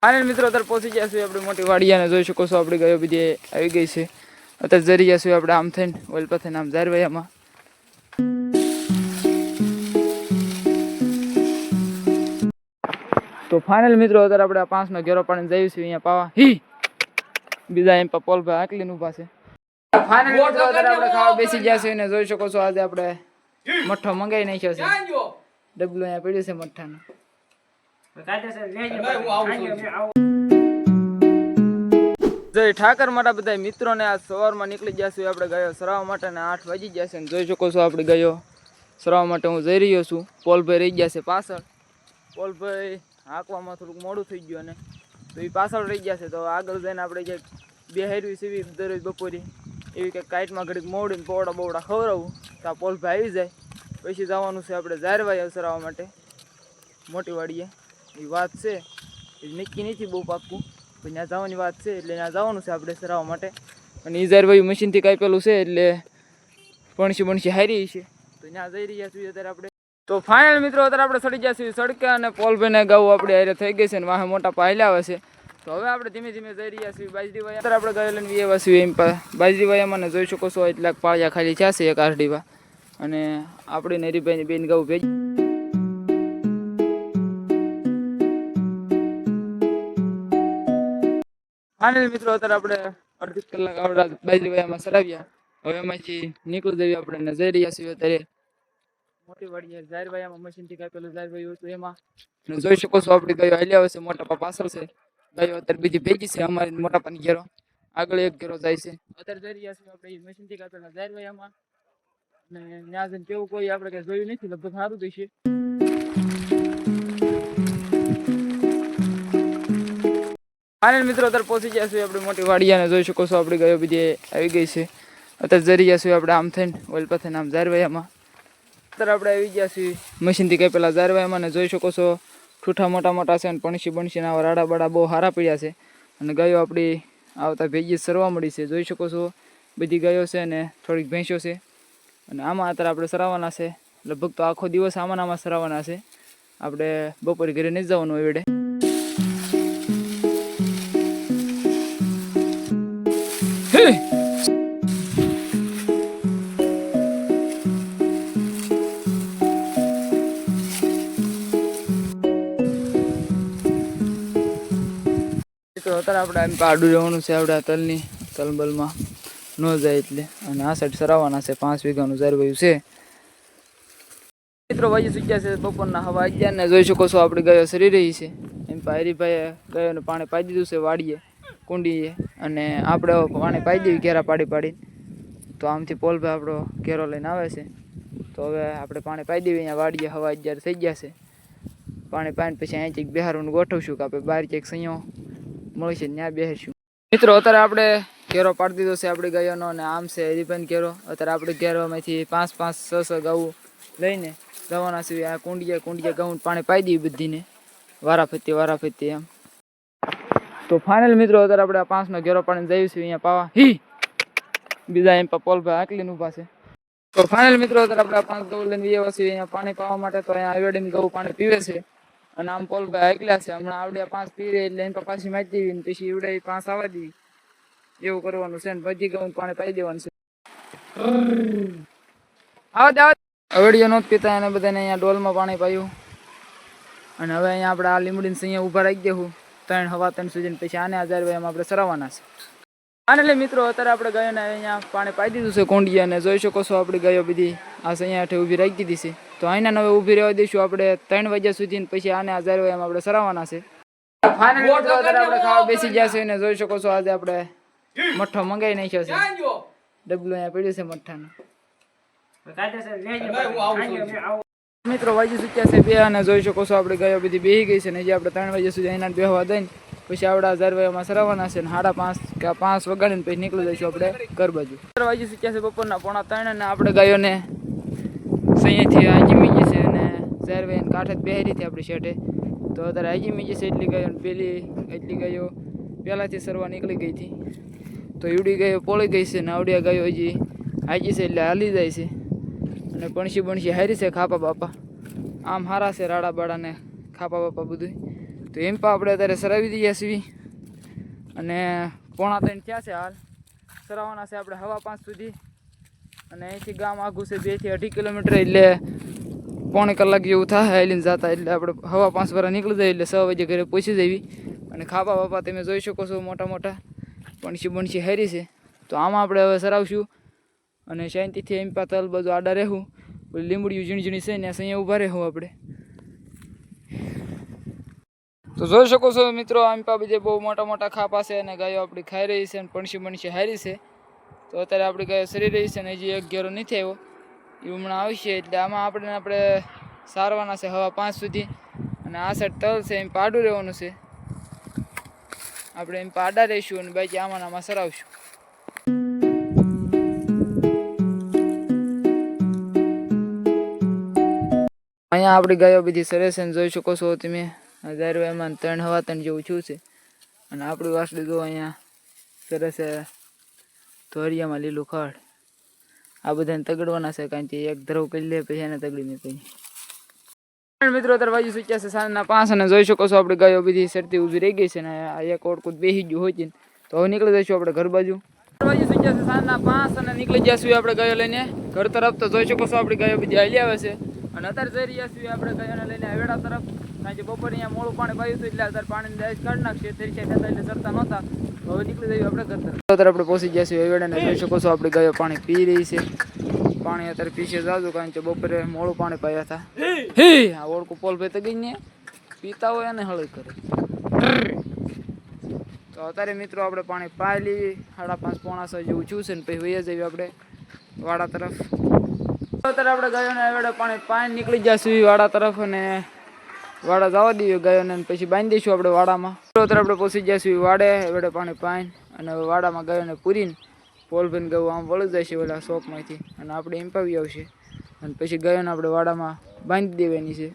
આનંદ મિત્રો અત્યારે પહોંચી ગયા છીએ આપણે મોટી વાડિયાને જોઈ શકો છો આપણે ગયો બધી આવી ગઈ છે અત્યારે જરી ગયા છીએ આપણે આમ થઈને ઓલ પાસે આમ ઝારવાયામાં તો ફાઇનલ મિત્રો અત્યારે આપણે 5 નો ઘેરો પાડીને જઈએ છીએ અહીંયા પાવા બીજા એમ પોલભાઈ આકલીનું પાસે ફાઇનલ મિત્રો અત્યારે આપણે ખાવા બેસી ગયા છીએ અને જોઈ શકો છો આજે આપણે મઠ્ઠો મંગાવી નાખ્યો છે ડબલું અહીંયા પડ્યું છે મઠ્ઠાનું જય ઠાકર મારા બધા મિત્રોને આ સવારમાં નીકળી ગયા છું આપણે ગયો સરાવા માટે ને 8 વાગી ગયા છે અને જોઈ શકો છો આપણે ગયો સરાવા માટે હું જઈ રહ્યો છું પોલભાઈ રહી ગયા છે પાછળ પોલભાઈ હાંકવામાં થોડુંક મોડું થઈ ગયું અને તો એ પાછળ રહી ગયા છે તો આગળ જઈને આપણે ક્યાંક બે હેરવી સીવી દરરોજ બપોરી એવી કંઈક કાઈટમાં ઘડીક મોડીને પોવડા બોવડા ખવડાવું તો આ પોલભાઈ આવી જાય પછી જવાનું છે આપણે ઝારવાય સરાવા માટે મોટી વાડીએ એ વાત છે એ નક્કી નથી બહુ પાક્કું પણ ત્યાં જવાની વાત છે એટલે ત્યાં જવાનું છે આપણે સરાવવા માટે અને એ ઝારવાયું મશીનથી કાપેલું છે એટલે પણસી હારી છે તો ત્યાં જઈ રહ્યા છીએ અત્યારે આપણે તો ફાઇનલ મિત્રો અત્યારે આપણે સડી ગયા છીએ સડકે અને પોલભાઈને ગાવું આપણે હારે થઈ ગઈ છે ને વાહે મોટા પાયલા આવે છે તો હવે આપણે ધીમે ધીમે જઈ રહ્યા છીએ બાજરી વાયા અત્યારે આપણે ગયેલા ને એવા છીએ એમ બાજરી વાયામાં જોઈ શકો છો એટલાક પાળિયા ખાલી છે એક આરડીવા અને આપણે નરીભાઈની બેન ગાવું ભેજ ફાઇનલ મિત્રો અત્યારે આપણે અડધી કલાક આવડા બાજરી વાયામાં સરાવ્યા હવે એમાંથી નીકળી જઈએ આપણે જઈ રહ્યા છીએ અત્યારે મોટી વાડીએ ઝારવાયામાં મશીનથી કાપેલું ઝારવાયું હતું એમાં જોઈ શકો છો આપણે ગયો હાલ્યા આવે છે મોટા પા પાછળ છે ગયો અત્યારે બીજી ભેગી છે અમારી મોટા પાની ઘેરો આગળ એક ઘેરો જાય છે અત્યારે જઈ રહ્યા છીએ આપણે મશીનથી કાપેલા ઝારવાયામાં અને ત્યાં જઈને કેવું કોઈ આપણે કઈ જોયું નથી લગભગ સારું થશે ફાઇનલ મિત્રો અત્યારે પહોંચી ગયા છીએ આપણે મોટી વાડિયાને જોઈ શકો છો આપણે ગયો બધી આવી ગઈ છે અત્યારે જરી ગયા છીએ આપણે આમ થઈને ઓલ પાસે આમ ઝારવાયામાં અત્યારે આપણે આવી ગયા છીએ મશીનથી કાપેલા ઝારવાયામાં ને જોઈ શકો છો ઠૂઠા મોટા મોટા છે અને પણસી આવા રાડા બાડા બહુ સારા પડ્યા છે અને ગયો આપણી આવતા ભેગી સરવા મળી છે જોઈ શકો છો બધી ગયો છે અને થોડીક ભેંસો છે અને આમાં અત્યારે આપણે સરાવવાના છે લગભગ તો આખો દિવસ આમાં સરાવવાના છે આપણે બપોરે ઘરે નહીં જવાનું હોય વેડે અત્યારે આપણે એમ પાડું રહેવાનું છે આપણે તલની તલબલમાં ન જાય એટલે અને આ સાઈડ સરાવવાના છે 5 વીઘાનું ઝારવાયું છે મિત્રો વાજી સુગ્યા છે બપોરના હવા 11 ને જોઈ શકો છો આપણે ગયો સરી રહી છે એમ હરીભાઈએ ગયોને પાણી પાઈ દીધું છે વાડીએ કુંડીએ અને આપણે પાણી પાઈ દેવી ઘેરા પાડી તો આમથી પોલભાઈ આપણો ઘેરો લઈને આવે છે તો હવે આપણે પાણી પાઈ દેવી અહીંયા વાડીએ હવા 11 થઈ ગયા છે પાણી પાઈને પછી અહીંથી બિહારનું ગોઠવશું કે આપણે બહાર ક્યાંક સૈયો મળશે ત્યાં બેસીશું મિત્રો અત્યારે આપણે ઘેરો પાડી દીધો છે આપણે ગાયોનો અને આમ છે હરીભાઈ ઘેરો અત્યારે આપણે ઘેરોમાંથી 5 6 ગાઉં લઈને જવાના છે આ કુંડિયા ગાઉં પાણી પાઈ દેવી બધીને વારાફરતી એમ તો ફાઇનલ મિત્રો અત્યારે આપણે 5 નો ઘેરો પાડીને જઈએ છીએ અહીંયા પાવા બીજા એમ પોલભાઈ આકલીનું પાસે તો ફાઇનલ મિત્રો અત્યારે આપણે 5 ગાઉં લઈને આવ્યા છીએ અહીંયા પાણી પાવા માટે તો અહીંયા આવેડીને ગાઉં પાણી પીવે છે અને આમ પોલભાઈ એકલા છે હમણાં આવડ્યા 5 પીવે એટલે એને પાછી મારી દેવી ને પછી એવડે 5 આવવા દેવી એવું કરવાનું છે ને બધી ગાઉં પાણી પાઈ દેવાનું છે આવડીઓ નહોત પીતા એને બધાને અહીંયા ડોલમાં પાણી પાયું અને હવે અહીંયા આપણે આ લીમડીને અહીંયા ઊભા રાખી દેવું 3 સુધી પછી આને ઝારવાયામાં આપણે સરાવવાના છે અને મિત્રો અત્યારે આપણે ગયો ને અહીંયા પાણી પાઈ દીધું છે કુંડિયા અને જોઈ શકો છો આપણે ગયો બધી આ અહીંયા હેઠે ઊભી રાખી દીધી છે તો અહીંના હવે ઊભી રહેવા દઈશું આપણે 3 વાગ્યા સુધી પછી આને ઝારવાયામાં આપણે સરાવવાના છે ફાઇનલ મિત્રો અત્યારે આપણે ખાવા બેસી ગયા છે અને જોઈ શકો છો આજે આપણે મઠ્ઠો મંગાવી નાખ્યો છે ડબલું અહીંયા પડ્યું છે મઠ્ઠાનું મિત્રો વાજી સુચ્યા છે બે અને જોઈ શકો છો આપણે ગયો બધી બેસી ગઈ છે ને જે આપણે 3 વાગ્યા સુધી એના બેહવા દઈને પછી આપણા ઝારવાયામાં સરાવવાના છે ને 5:30 કે 5 વગાડીને પછી નીકળી જઈશું આપણે ઘર બાજુ વાજી સુચ્યા છે બપોરના 2:45 અને આપણે ગાયોને સૈયાથી હાજી મીજી છે અને ઝારવાયાને કાંઠે જ બેહરી હતી આપણી શેઠે તો અત્યારે હાજી મીજી છે એટલી ગાયો પેલી એટલી ગાયો પહેલાંથી સરવા નીકળી ગઈ હતી તો એવડી ગાયો પોળી ગઈ છે ને આવડિયા ગાયો હજી હાજી છે એટલે હાલી જાય છે અને પણસી હારી છે ખાપા બાપા આમ હારા છે રાડા બાડા ને ખાપા બાપા બધું તો એમ પણ આપણે અત્યારે સરાવી દઈએ છીએ અને 2:45 થયા છે હાલ. સરાવવાના છે આપણે 5:30 સુધી અને અહીંથી ગામ આઘું છે 2 થી 2.5 કિલોમીટર એટલે 1.25 કલાક જેવું થાય હાલીને જતા. એટલે આપણે 5:15 વાળા નીકળી જાય એટલે 6 વાગે ઘરે પહોંચી જવી. અને ખાપા બાપા તમે જોઈ શકો છો મોટા મોટા પણસી હેરી છે. તો આમાં આપણે હવે સરાવશું અને શાંતિથી એમ પાતલ બધું આડા રહેવું. લીંબડીયું ઝીણી ઝીણી છે ને અહીંયા ઊભા રહેવું આપણે. તો જોઈ શકો છો મિત્રો આમ પા બીજે બહુ મોટા મોટા ખાપા છે અને ગાયો આપણી ખાઈ રહી છે અને પણસી હારી છે. તો અત્યારે આપણી ગાયો સરી રહી છે અને હજી એક ઘેરો નથી આવ્યો, એ હમણાં આવશે. એટલે આમાં આપણે સારવાના છે 5:30 સુધી અને આ સાઈડ તલ છે એમ પાડું રહેવાનું છે. આપણે એમ પાડા રહીશું અને બાકી આમાં સરાવશું. અહીંયા આપણી ગાયો બધી સરે છે ને જોઈ શકો છો તમે. એમાં 3 જેવું થયું છે અને આપણી વાસળી જો અહીંયા સરસ ધોરિયામાં લીલું ખડ. આ બધાને તગડવાના છે કારણ કે એક ધરવ કરી લે પછી એને તગડીને પછી. મિત્રો અત્યારે વાજુ સૂચ્યા છે સાંજના 5 અને જોઈ શકો છો આપણી ગાયો બધી સરતી ઊભી રહી ગઈ છે ને આ એક ઓળકું બેસી ગયું હોય છે. તો હવે નીકળી જઈશું આપણે ઘર બાજુ. વાજુ સૂચ્યા છે સાંજના 5 અને નીકળી જઈશું આપણે ગાયો લઈને ઘર તરફ. તો જોઈ શકો છો આપણી ગાયો બધી હાલી આવે છે અને અત્યારે જઈ રહ્યા છીએ આપણે ગાયોને લઈને વેડા તરફ. કારણ કે બપોરે અહીંયા મોડું પાણી પાયું હતું એટલે અત્યારે પાણીની દાઈસ કાઢી નાખશે. તરીકે થતા એટલે સરતા નહોતા. હવે નીકળી જઈએ આપણે ઘર તરફ. અત્યારે આપણે પહોંચી ગયા છીએ વેડાને. જોઈ શકો છો આપણી ગાયો પાણી પી રહી છે. પાણી અત્યારે પીછે જાજુ કારણ કે બપોરે મોડું પાણી પાયા હતા. આ ઓળખું પોલભાઈ તો ગઈ ને પીતા હોય અને હળી કરે. તો અત્યારે મિત્રો આપણે પાણી પાઈ લેવી. 5:30 પોણા 6 જેવું થયું છે ને પછી વૈયા જઈએ આપણે વાડા તરફ. અત્યારે આપણે ગાયોને વેડે પાણી પાણી નીકળી જશું વાડા તરફ અને વાડા જવા દઈએ ગાયોને પછી બાંધી દઈશું આપણે વાડામાં. અત્યારે આપણે પહોંચી જઈશું વાડે વેડે પાણી પાઈને અને વાડામાં ગાયોને પૂરીને પોલભાઈને ગયું આમ વળી જાય છે ઓલા શોપમાંથી અને આપણે એમ્પાવી આવશે અને પછી ગાયોને આપણે વાડામાં બાંધી દેવાની છે.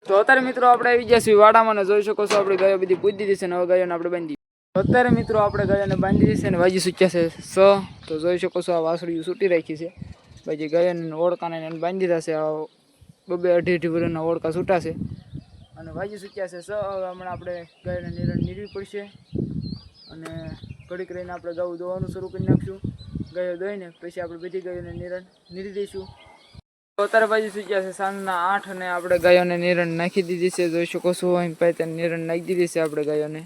તો અત્યારે મિત્રો આપણે આવી ગયા છીએ વાડામાં ને જોઈ શકો છો આપણી ગાયો બધી પૂજી દીધી છે ને હવે ગાયોને આપણે બાંધી. અત્યારે મિત્રો આપણે ગાયોને બાંધી દીધી છે ને વાજી સૂચ્યા છે 6. તો જોઈ શકો છો આ વાસળીઓ છૂટી રાખી છે. પછી ગાયોને ઓળકાને બાંધી દીધા છે. આ 2-2.5 વર્ષના ઓળકા છૂટા છે અને વાજી સૂચ્યા છે 6. હવે હમણાં આપણે ગાયોને નિરણ નીરવી પડશે અને ઘડીક રહીને આપણે ગાયું દોવાનું શરૂ કરી નાખશું. ગાયો દોઈને પછી આપણે બધી ગાયોને નિરણ નીરી દઈશું. તો અત્યારે બાજુ સૂચ્યા છે સાંજના 8 અને આપણે ગાયોને નિરણ નાખી દીધી છે. જોઈ શકો છો અહીં પાયતને નિરણ નાખી દીધી છે આપણે ગાયોને.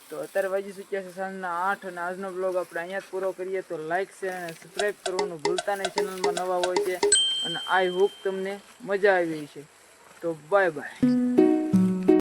તો અત્યારે બાજુ સૂચ્યા છે સાંજના 8 અને આજનો બ્લોગ આપણે અહીંયા જ પૂરો કરીએ. તો લાઇક છે અને સબસ્ક્રાઈબ કરવાનું ભૂલતા નહીં ચેનલમાં નવા હોય છે અને આઈ હોપ તમને મજા આવી છે. તો બાય બાય.